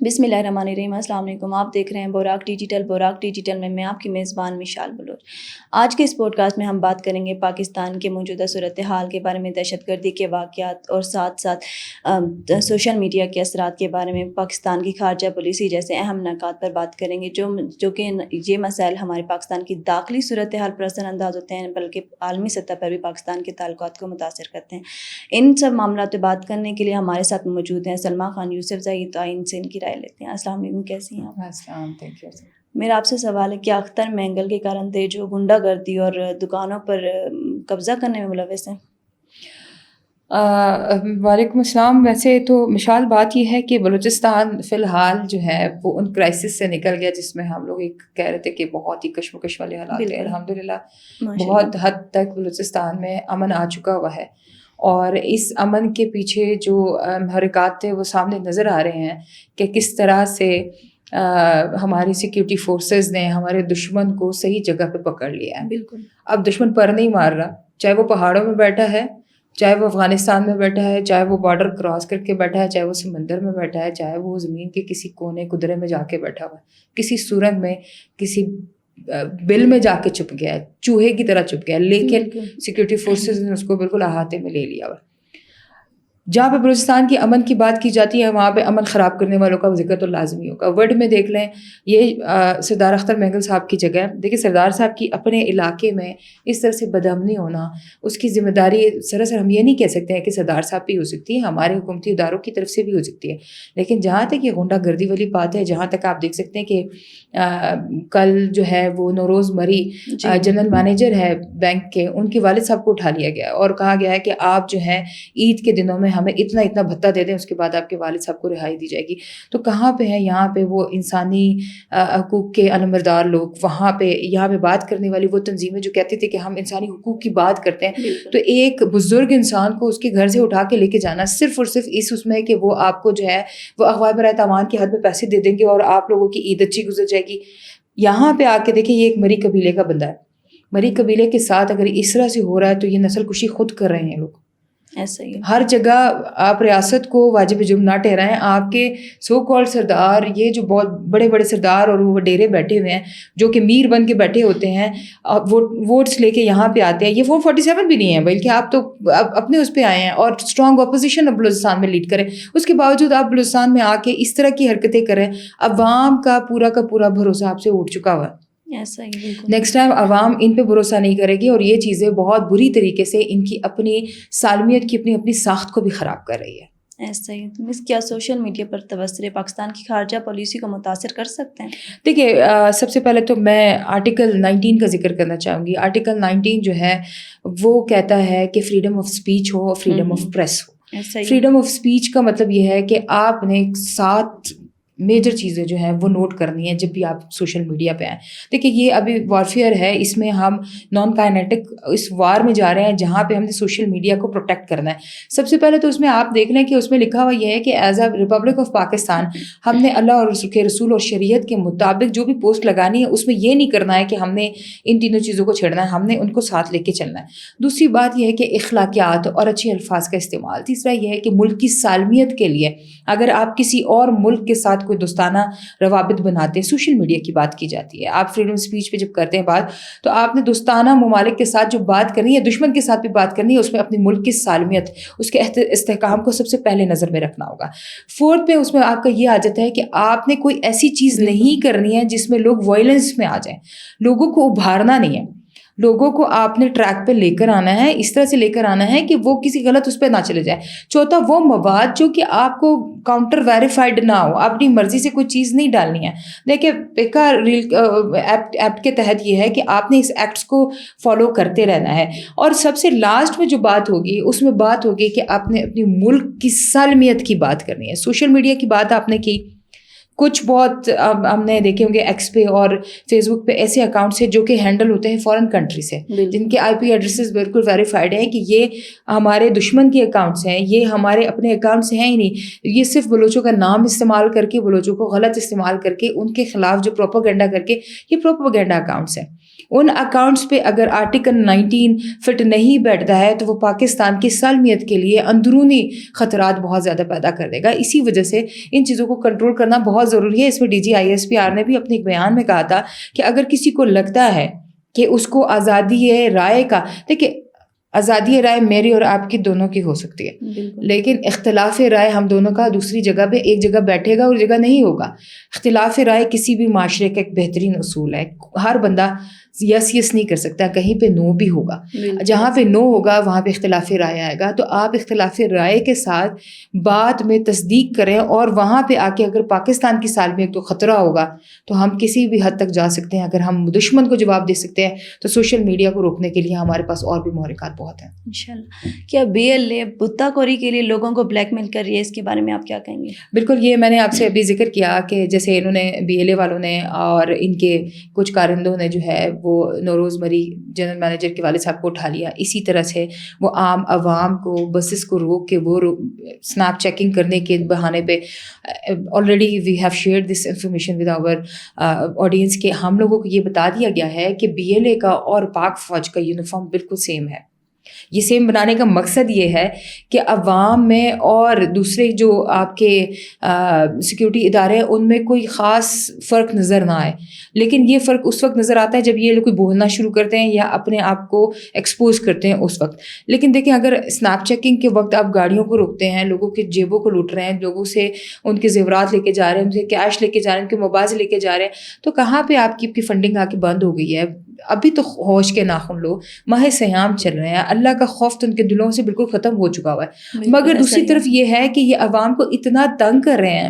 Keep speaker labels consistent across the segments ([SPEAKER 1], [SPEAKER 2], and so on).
[SPEAKER 1] بسم اللہ الرحمن الرحیم۔ السلام علیکم، آپ دیکھ رہے ہیں بوراک ڈیجیٹل میں میں آپ کی میزبان مشال بلوچ۔ آج کے اس پوڈ کاسٹ میں ہم بات کریں گے پاکستان کے موجودہ صورتحال کے بارے میں، دہشت گردی کے واقعات اور ساتھ ساتھ سوشل میڈیا کے اثرات کے بارے میں، پاکستان کی خارجہ پالیسی جیسے اہم نکات پر بات کریں گے جو کہ یہ مسائل ہمارے پاکستان کی داخلی صورتحال پر اثر انداز ہوتے ہیں، بلکہ عالمی سطح پر بھی پاکستان کے تعلقات کو متاثر کرتے ہیں۔ ان سب معاملات پہ بات کرنے کے لیے ہمارے ساتھ موجود ہیں سلمیٰ خان یوسف زئی، تو ان سے ان کی رائے لیتے ہیں۔ السلام علیکم، کیسی ہیں آپ؟
[SPEAKER 2] السلام، تھینک یو۔
[SPEAKER 1] میرا آپ سے سوال ہے کہ اختر مینگل کے کارن تھے جو غنڈہ گردی اور دکانوں پر قبضہ کرنے میں ملوث ہیں۔
[SPEAKER 2] وعلیکم السلام۔ ویسے تو مشال بات یہ ہے کہ بلوچستان فی الحال جو ہے وہ ان کرائسس سے نکل گیا جس میں ہم لوگ ایک کہہ رہے تھے کہ بہت ہی کشمکش والے حالات ہیں۔ الحمدللہ بہت حد تک بلوچستان میں امن آ چکا ہوا ہے، اور اس امن کے پیچھے جو حرکات تھے وہ سامنے نظر آ رہے ہیں کہ کس طرح سے ہماری سیکیورٹی فورسز نے ہمارے دشمن کو صحیح جگہ پہ پکڑ لیا ہے۔
[SPEAKER 1] بالکل،
[SPEAKER 2] اب دشمن پر نہیں مار رہا، چاہے وہ پہاڑوں میں بیٹھا ہے، چاہے وہ افغانستان میں بیٹھا ہے، چاہے وہ بارڈر کراس کر کے بیٹھا ہے، چاہے وہ سمندر میں بیٹھا ہے، چاہے وہ زمین کے کسی کونے قدرے میں جا کے بیٹھا ہوا ہے، کسی سورنگ میں، کسی بل میں جا کے چھپ گیا ہے، چوہے کی طرح چھپ گیا ہے، لیکن سیکیورٹی فورسز نے اس کو بالکل احاطے میں لے لیا ہوا ہے۔ جہاں پہ بلوچستان کی امن کی بات کی جاتی ہے وہاں پہ امن خراب کرنے والوں کا ذکر تو لازمی ہوگا۔ ورڈ میں دیکھ لیں، یہ سردار اختر مینگل صاحب کی جگہ ہے۔ دیکھیں، سردار صاحب کی اپنے علاقے میں اس طرح سے بدامنی ہونا، اس کی ذمہ داری سراسر ہم یہ نہیں کہہ سکتے ہیں کہ سردار صاحب پہ ہی ہو سکتی ہے، ہمارے حکومتی اداروں کی طرف سے بھی ہو سکتی ہے، لیکن جہاں تک یہ غنڈہ گردی والی بات ہے، جہاں تک آپ دیکھ سکتے ہیں کہ کل جو ہے وہ نوروز مری جنرل مینیجر ہے بینک کے، ان کے والد صاحب کو اٹھا لیا گیا اور کہا گیا ہے کہ آپ جو ہے عید کے دنوں میں ہمیں اتنا بھتہ دے دیں، اس کے بعد آپ کے والد صاحب کو رہائی دی جائے گی۔ تو کہاں پہ ہے یہاں پہ وہ انسانی حقوق کے علمبردار لوگ؟ وہاں پہ یہاں پہ بات کرنے والی وہ تنظیمیں جو کہتی تھی کہ ہم انسانی حقوق کی بات کرتے ہیں، تو ایک بزرگ انسان کو اس کے گھر سے اٹھا کے لے کے جانا صرف اور صرف اس میں کہ وہ آپ کو جو ہے وہ اغوا برائے تاوان کے حد میں پیسے دے دیں گے اور آپ لوگوں کی عید اچھی گزر جائے گی۔ یہاں پہ آ کے دیکھیں، یہ ایک مری قبیلے کا بندہ ہے، مری قبیلے کے ساتھ اگر اس طرح سے ہو رہا ہے تو یہ نسل کشی خود کر رہے ہیں لوگ۔
[SPEAKER 1] ایسا ہی
[SPEAKER 2] ہر جگہ آپ ریاست کو واجب جرم نہ ٹھہرائیں۔ آپ کے سو کال سردار، یہ جو بہت بڑے بڑے سردار اور وہ ڈیرے بیٹھے ہوئے ہیں جو کہ میر بن کے بیٹھے ہوتے ہیں، ووٹس لے کے یہاں پہ آتے ہیں، یہ 447 بھی نہیں ہے، بلکہ آپ تو اپنے اس پہ آئے ہیں اور اسٹرانگ اپوزیشن اب بلوچستان میں لیڈ کریں، اس کے باوجود آپ بلوچستان میں آ کے اس طرح کی حرکتیں کریں۔ عوام کا پورا بھروسہ آپ سے اٹھ چکا ہوا ہے۔ نیکسٹ ٹائم عوام ان پہ بھروسہ نہیں کرے گی، اور یہ چیزیں بہت بری طریقے سے ان کی اپنی سالمیت کی اپنی ساخت کو بھی خراب کر رہی ہے۔
[SPEAKER 1] ایسا ہی مس کیا سوشل میڈیا پر تبصرے پاکستان کی خارجہ پالیسی کو متاثر کر سکتے ہیں؟
[SPEAKER 2] دیکھیے، سب سے پہلے تو میں آرٹیکل 19 کا ذکر کرنا چاہوں گی۔ آرٹیکل 19 جو ہے وہ کہتا ہے کہ freedom of speech who, freedom of press who. Freedom of speech کا مطلب یہ ہے کہ آپ نے 7 میجر چیزیں جو ہیں وہ نوٹ کرنی ہے جب بھی آپ سوشل میڈیا پہ آئیں۔ دیکھیے، یہ ابھی وارفیئر ہے، اس میں ہم نان کائنیٹک اس وار میں جا رہے ہیں جہاں پہ ہم نے سوشل میڈیا کو پروٹیکٹ کرنا ہے۔ سب سے پہلے تو اس میں آپ دیکھ لیں کہ اس میں لکھا ہوا یہ ہے کہ as a republic of Pakistan ہم نے اللہ اور اس کے رسول اور شریعت کے مطابق جو بھی پوسٹ لگانی ہے اس میں یہ نہیں کرنا ہے کہ ہم نے ان تینوں چیزوں کو چھیڑنا ہے، ہم نے ان کو ساتھ لے کے چلنا ہے۔ دوسری بات یہ ہے کہ اخلاقیات اور اچھے الفاظ کا استعمال۔ تیسرا یہ ہے کہ ملک کی سالمیت کے لیے اگر آپ کسی اور ملک کے ساتھ کوئی دوستانہ روابط بناتے ہیں، سوشل میڈیا کی بات کی جاتی ہے، آپ فریڈم اسپیچ پہ جب کرتے ہیں بات، تو آپ نے دوستانہ ممالک کے ساتھ جو بات کرنی ہے، دشمن کے ساتھ بھی بات کرنی ہے، اس میں اپنے ملک کی سالمیت، اس کے استحکام کو سب سے پہلے نظر میں رکھنا ہوگا۔ فورتھ پہ اس میں آپ کا یہ آ جاتا ہے کہ آپ نے کوئی ایسی چیز نہیں کرنی ہے جس میں لوگ وائلنس میں آ جائیں، لوگوں کو ابھارنا نہیں ہے، لوگوں کو آپ نے ٹریک پہ لے کر آنا ہے، اس طرح سے لے کر آنا ہے کہ وہ کسی غلط اس پہ نہ چلے جائے۔ چوتھا، وہ مواد جو کہ آپ کو کاؤنٹر ویریفائڈ نہ ہو، اپنی مرضی سے کوئی چیز نہیں ڈالنی ہے۔ دیکھیں، پیکا ریل ایکٹ کے تحت یہ ہے کہ آپ نے اس ایکٹس کو فالو کرتے رہنا ہے۔ اور سب سے لاسٹ میں جو بات ہوگی اس میں بات ہوگی کہ آپ نے اپنی ملک کی سالمیت کی بات کرنی ہے۔ سوشل میڈیا کی بات آپ نے کی، کچھ بہت ہم نے دیکھے ہوں گے ایکس پہ اور فیس بک پہ ایسے اکاؤنٹس ہیں جو کہ ہینڈل ہوتے ہیں فارن کنٹری سے، جن کے آئی پی ایڈریسز بالکل ویریفائڈ ہیں کہ یہ ہمارے دشمن کے اکاؤنٹس ہیں، یہ ہمارے اپنے اکاؤنٹس ہیں ہی نہیں، یہ صرف بلوچوں کا نام استعمال کر کے، بلوچوں کو غلط استعمال کر کے، ان کے خلاف جو پروپیگنڈا کر کے، یہ پروپیگنڈا اکاؤنٹس ہیں۔ ان اکاؤنٹس پہ اگر آرٹیکل 19 فٹ نہیں بیٹھتا ہے تو وہ پاکستان کی سالمیت کے لیے اندرونی خطرات بہت زیادہ پیدا کر دے گا. اسی وجہ سے ان چیزوں کو کنٹرول کرنا بہت ضروری ہے. اس میں DGISPR نے بھی اپنے ایک بیان میں کہا تھا کہ اگر کسی کو لگتا ہے کہ اس کو آزادی رائے کا، دیکھیں آزادی رائے میری اور آپ کی دونوں کی ہو سکتی ہے، لیکن اختلاف رائے ہم دونوں کا دوسری جگہ پہ ایک جگہ بیٹھے گا اور جگہ نہیں ہوگا. اختلاف رائے کسی بھی معاشرے کا ایک بہترین اصول ہے. ہر بندہ یس نہیں کر سکتا، کہیں پہ نو بھی ہوگا. جہاں پہ نو ہوگا وہاں پہ اختلاف رائے آئے گا. تو آپ اختلاف رائے کے ساتھ بات میں تصدیق کریں اور وہاں پہ آ کے اگر پاکستان کی سالمیت کو خطرہ ہوگا تو ہم کسی بھی حد تک جا سکتے ہیں. اگر ہم دشمن کو جواب دے سکتے ہیں تو سوشل میڈیا کو روکنے کے لیے ہمارے پاس اور بھی محرکات بہت ہیں.
[SPEAKER 1] انشاءاللہ. کیا BLA بتہ خوری کے لیے لوگوں کو بلیک میل کر رہی ہے؟ اس کے بارے میں آپ کیا کہیں گے؟
[SPEAKER 2] بالکل، یہ میں نے آپ سے ابھی ذکر کیا کہ جیسے انہوں نے BLA والوں نے اور ان کے کچھ کارندوں نے جو ہے وہ نوروز مری جنرل مینیجر کے والد صاحب کو اٹھا لیا. اسی طرح سے وہ عام عوام کو بسز کو روک کے وہ اسنیپ چیکنگ کرنے کے بہانے پہ already we have share this information with our audience کہ ہم لوگوں کو یہ بتا دیا گیا ہے کہ BLA کا اور پاک فوج کا یونیفارم بالکل سیم ہے. یہ سیم بنانے کا مقصد یہ ہے کہ عوام میں اور دوسرے جو آپ کے سیکیورٹی ادارے ہیں ان میں کوئی خاص فرق نظر نہ آئے. لیکن یہ فرق اس وقت نظر آتا ہے جب یہ لوگ کوئی بولنا شروع کرتے ہیں یا اپنے آپ کو ایکسپوز کرتے ہیں اس وقت. لیکن دیکھیں اگر اسنیپ چیکنگ کے وقت آپ گاڑیوں کو روکتے ہیں، لوگوں کے جیبوں کو لوٹ رہے ہیں، لوگوں سے ان کے زیورات لے کے جا رہے ہیں، ان سے کیش لے کے جا رہے ہیں، ان کے موبائل لے کے جا رہے ہیں، تو کہاں پہ آپ کی فنڈنگ آ کے بند ہو گئی ہے؟ ابھی تو ہوش کے ناخن لو، ماہ سیام چل رہے ہیں، اللہ کا خوف تو ان کے دلوں سے بالکل ختم ہو چکا ہوا ہے. مگر دوسری طرف یہ ہے کہ یہ عوام کو اتنا تنگ کر رہے ہیں،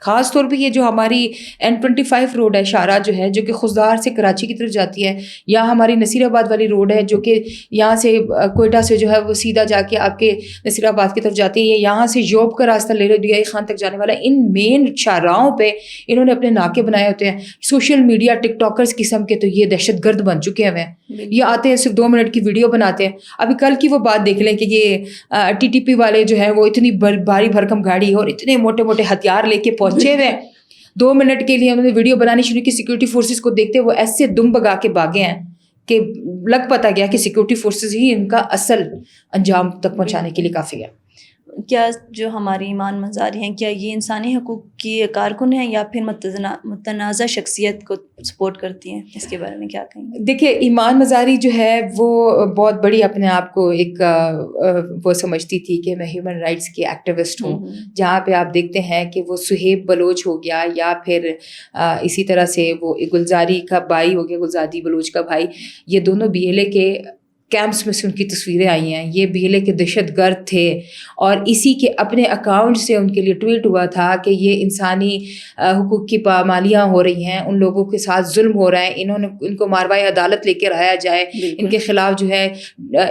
[SPEAKER 2] خاص طور پہ یہ جو ہماری N25 روڈ ہے شارع جو ہے، جو کہ خضدار سے کراچی کی طرف جاتی ہے، یا ہماری نصیر آباد والی روڈ ہے جو کہ یہاں سے کوئٹہ سے جو ہے وہ سیدھا جا کے آپ کے نصیر آباد کی طرف جاتی ہے، یہاں سے یوب کا راستہ لے لو DI خان تک جانے والا. ان مین شاہراہوں پہ انہوں نے اپنے ناکے بنائے ہوتے ہیں. سوشل میڈیا ٹک ٹاکرز قسم کے تو یہ دہشت گرد بن چکے ہیں. یہ آتے ہیں صرف 2 منٹ کی ویڈیو بناتے ہیں. ابھی کل کی وہ بات دیکھ لیں کہ یہ TTP والے جو ہیں وہ اتنی بھاری بھرکم گاڑی اور اتنے موٹے موٹے ہتھیار لے کے پہنچے ہوئے ہیں. 2 منٹ کے لیے انہوں نے ویڈیو بنانی شروع کی. سیکورٹی فورسز کو دیکھتے وہ ایسے دم بگا کے بھاگے ہیں کہ لگ پتا گیا کہ سیکورٹی فورسز ہی ان کا اصل انجام تک پہنچانے کے لیے کافی ہے.
[SPEAKER 1] کیا جو ہماری ایمان مزاری ہیں کیا یہ انسانی حقوق کی کارکن ہیں یا پھر متنازع شخصیت کو سپورٹ کرتی ہیں؟ اس کے بارے میں کیا کہیں گے؟
[SPEAKER 2] دیکھیں ایمان مزاری جو ہے وہ بہت بڑی اپنے آپ کو ایک وہ سمجھتی تھی کہ میں ہیومن رائٹس کی ایکٹیوسٹ ہوں. جہاں پہ آپ دیکھتے ہیں کہ وہ سہیب بلوچ ہو گیا یا پھر اسی طرح سے وہ گلزاری کا بھائی ہو گیا، گلزادی بلوچ کا بھائی، یہ دونوں BLA کے کیمپس میں سے ان کی تصویریں آئی ہیں. یہ BLA کے دہشت گرد تھے اور اسی کے اپنے اکاؤنٹ سے ان کے لیے ٹویٹ ہوا تھا کہ یہ انسانی حقوق کی پامالیاں ہو رہی ہیں، ان لوگوں کے ساتھ ظلم ہو رہا ہے، ان کو ماروائے عدالت لے کے لایا جائے، ان کے خلاف جو ہے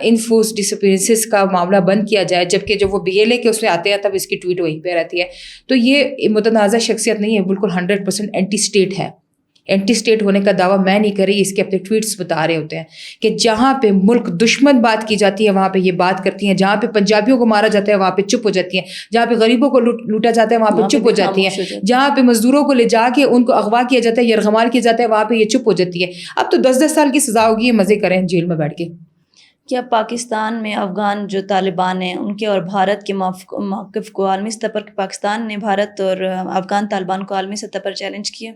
[SPEAKER 2] انفورس ڈسپیرنسز کا معاملہ بند کیا جائے. جبکہ جب وہ BLA کے اس میں آتے ہیں تب اس کی ٹویٹ وہیں پہ رہتی ہے. تو یہ متنازع شخصیت نہیں ہے، بالکل 100% اینٹی اسٹیٹ ہے. اینٹی اسٹیٹ ہونے کا دعویٰ میں نہیں کر رہی، اس کے اپنے ٹویٹس بتا رہے ہوتے ہیں کہ جہاں پہ ملک دشمن بات کی جاتی ہے وہاں پہ یہ بات کرتی ہیں، جہاں پہ پنجابیوں کو مارا جاتا ہے وہاں پہ چپ ہو جاتی ہیں، جہاں پہ غریبوں کو لوٹا جاتا ہے وہاں پہ چپ ہو جاتی ہیں، جہاں پہ مزدوروں کو لے جا کے ان کو اغوا کیا جاتا ہے، یرغمال کیا جاتا ہے وہاں پہ یہ چپ ہو جاتی ہے. اب تو 10 سال کی سزا ہوگی، یہ مزے کریں جیل میں بیٹھ کے.
[SPEAKER 1] کیا پاکستان میں افغان جو طالبان ہیں ان کے اور بھارت کے موقف کو عالمی سطح پر پاکستان نے بھارت اور افغان طالبان کو عالمی سطح پر چیلنج کیا؟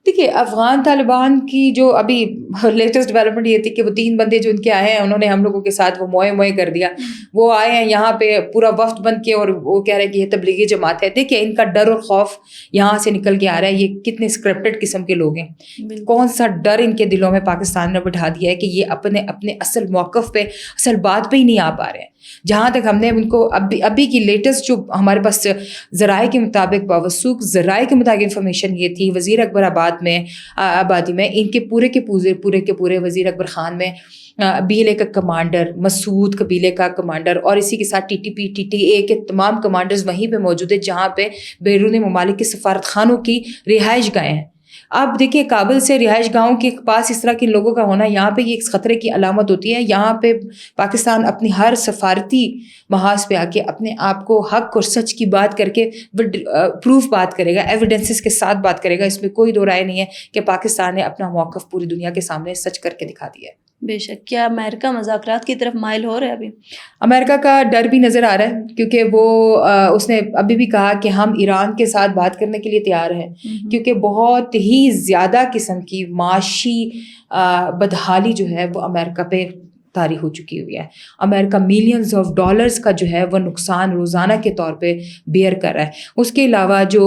[SPEAKER 2] دیکھیے افغان طالبان کی جو ابھی لیٹسٹ ڈیولپمنٹ یہ تھی کہ وہ 3 بندے جو ان کے آئے ہیں انہوں نے ہم لوگوں کے ساتھ وہ موئے کر دیا. وہ آئے ہیں یہاں پہ پورا وفد بن کے اور وہ کہہ رہے ہیں کہ یہ تبلیغی جماعت ہے. دیکھیے ان کا ڈر اور خوف یہاں سے نکل کے آ رہا ہے. یہ کتنے اسکرپٹڈ قسم کے لوگ ہیں. کون سا ڈر ان کے دلوں میں پاکستان نے بٹھا دیا ہے کہ یہ اپنے اصل موقف پہ اصل بات پہ ہی نہیں آ پا رہے ہیں. جہاں تک ہم نے ان کو ابھی کی لیٹسٹ جو ہمارے پاس ذرائع کے مطابق باوثوق ذرائع کے مطابق انفارمیشن یہ تھی، وزیر اکبر آبادی میں ان کے پورے وزیر اکبر خان میں BLA کا کمانڈر، مسعود قبیلے کا کمانڈر اور اسی کے ساتھ TTP TTA کے تمام کمانڈرز وہیں پہ موجود ہیں جہاں پہ بیرون ممالک کے سفارت خانوں کی رہائش گاہیں ہیں. آپ دیکھیں کابل سے رہائش گاہوں کے پاس اس طرح کے لوگوں کا ہونا یہاں پہ یہ ایک خطرے کی علامت ہوتی ہے. یہاں پہ پاکستان اپنی ہر سفارتی محاذ پہ آ کے اپنے آپ کو حق اور سچ کی بات کر کے پروف بات کرے گا, ایویڈنسز کے ساتھ بات کرے گا. اس میں کوئی دو رائے نہیں ہے کہ پاکستان نے اپنا موقف پوری دنیا کے سامنے سچ کر کے دکھا دیا ہے.
[SPEAKER 1] بے شک. کیا امریکہ مذاکرات کی طرف مائل ہو رہا ہے ابھی؟
[SPEAKER 2] امریکہ کا ڈر بھی نظر آ رہا ہے, کیونکہ وہ اس نے ابھی بھی کہا کہ ہم ایران کے ساتھ بات کرنے کے لیے تیار ہیں, کیونکہ بہت ہی زیادہ قسم کی معاشی بدحالی جو ہے وہ امریکہ پہ طاری ہو چکی ہوئی ہے. امریکہ ملینز آف ڈالرز کا جو ہے وہ نقصان روزانہ کے طور پہ بیئر کر رہا ہے. اس کے علاوہ جو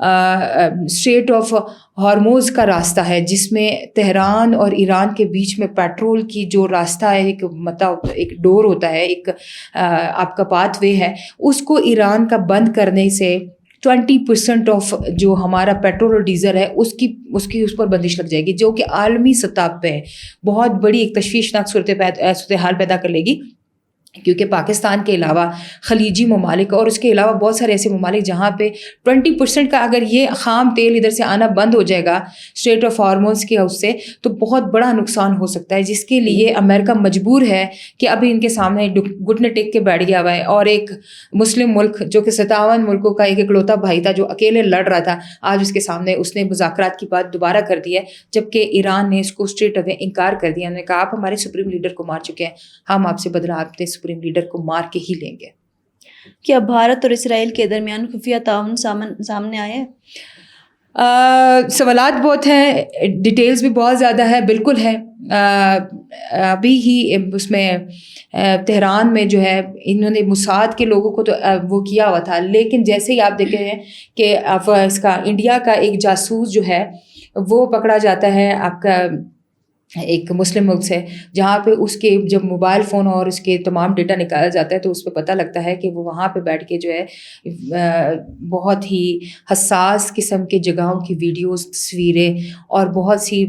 [SPEAKER 2] اسٹریٹ آف ہارموز کا راستہ ہے, جس میں تہران اور ایران کے بیچ میں پیٹرول کی جو راستہ ہے, ایک مطلب ایک ڈور ہوتا ہے, ایک آپ کا پاتھ وے ہے, اس کو ایران کا بند کرنے سے 20% آف جو ہمارا پیٹرول اور ڈیزل ہے اس پر بندش لگ جائے گی, جو کہ عالمی سطح پہ بہت بڑی ایک تشویشناک صورتحال پیدا کر لے گی. کیونکہ پاکستان کے علاوہ خلیجی ممالک اور اس کے علاوہ بہت سارے ایسے ممالک جہاں پہ 20% کا اگر یہ خام تیل ادھر سے آنا بند ہو جائے گا اسٹریٹ آف ہارموز کے اس سے, تو بہت بڑا نقصان ہو سکتا ہے, جس کے لیے امریکہ مجبور ہے کہ ابھی ان کے سامنے گھٹنے ٹیک کے بیٹھ گیا ہوا ہے. اور ایک مسلم ملک جو کہ 57 ملکوں کا ایک اکلوتا بھائی تھا جو اکیلے لڑ رہا تھا, آج اس کے سامنے اس نے مذاکرات کی بات دوبارہ کر دی ہے, جبکہ ایران نے اس کو اسٹریٹ اوے انکار کر دیا. انہوں نے کہا آپ ہمارے سپریم لیڈر کو مار چکے ہیں, ہم آپ سے بدلہ آپ نے سپریم لیڈر کو مار کے ہی لیں گے.
[SPEAKER 1] کیا بھارت اور اسرائیل کے درمیان خفیہ تعاون سامنے آیا ہے؟
[SPEAKER 2] سوالات بہت ہیں, ڈیٹیلز بھی بہت زیادہ ہے. بالکل ہے, ابھی ہی اس میں تہران میں جو ہے انہوں نے موساد کے لوگوں کو تو وہ کیا ہوا تھا, لیکن جیسے ہی آپ دیکھیں ہیں کہ اس کا انڈیا کا ایک جاسوس جو ہے وہ پکڑا جاتا ہے آپ کا ایک مسلم ملک سے, جہاں پہ اس کے جب موبائل فون اور اس کے تمام ڈیٹا نکالا جاتا ہے تو اس پہ پتہ لگتا ہے کہ وہ وہاں پہ بیٹھ کے جو ہے بہت ہی حساس قسم کے جگہوں کی ویڈیوز, تصویریں اور بہت سی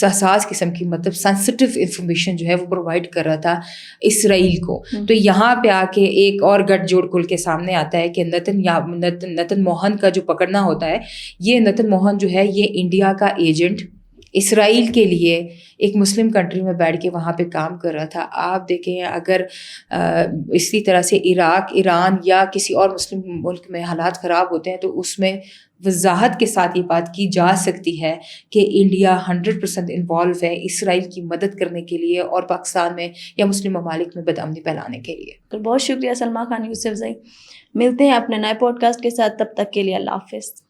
[SPEAKER 2] حساس قسم کی مطلب سینسٹیو انفارمیشن جو ہے وہ پرووائڈ کر رہا تھا اسرائیل کو. تو یہاں پہ آ کے ایک اور گٹھ جوڑ کھل کے سامنے آتا ہے کہ نتن موہن کا جو پکڑنا ہوتا ہے, یہ نتن موہن جو ہے یہ انڈیا کا ایجنٹ اسرائیل کے لیے ایک مسلم کنٹری میں بیٹھ کے وہاں پہ کام کر رہا تھا. آپ دیکھیں اگر اسی طرح سے عراق, ایران یا کسی اور مسلم ملک میں حالات خراب ہوتے ہیں تو اس میں وضاحت کے ساتھ یہ بات کی جا سکتی ہے کہ انڈیا 100% انوالو ہے اسرائیل کی مدد کرنے کے لیے اور پاکستان میں یا مسلم ممالک میں بدامنی پھیلانے کے لیے.
[SPEAKER 1] تو بہت شکریہ سلمیٰ خان یوسف زئی. ملتے ہیں اپنے نئے پوڈ کاسٹ کے ساتھ, تب تک کے لیے اللہ حافظ.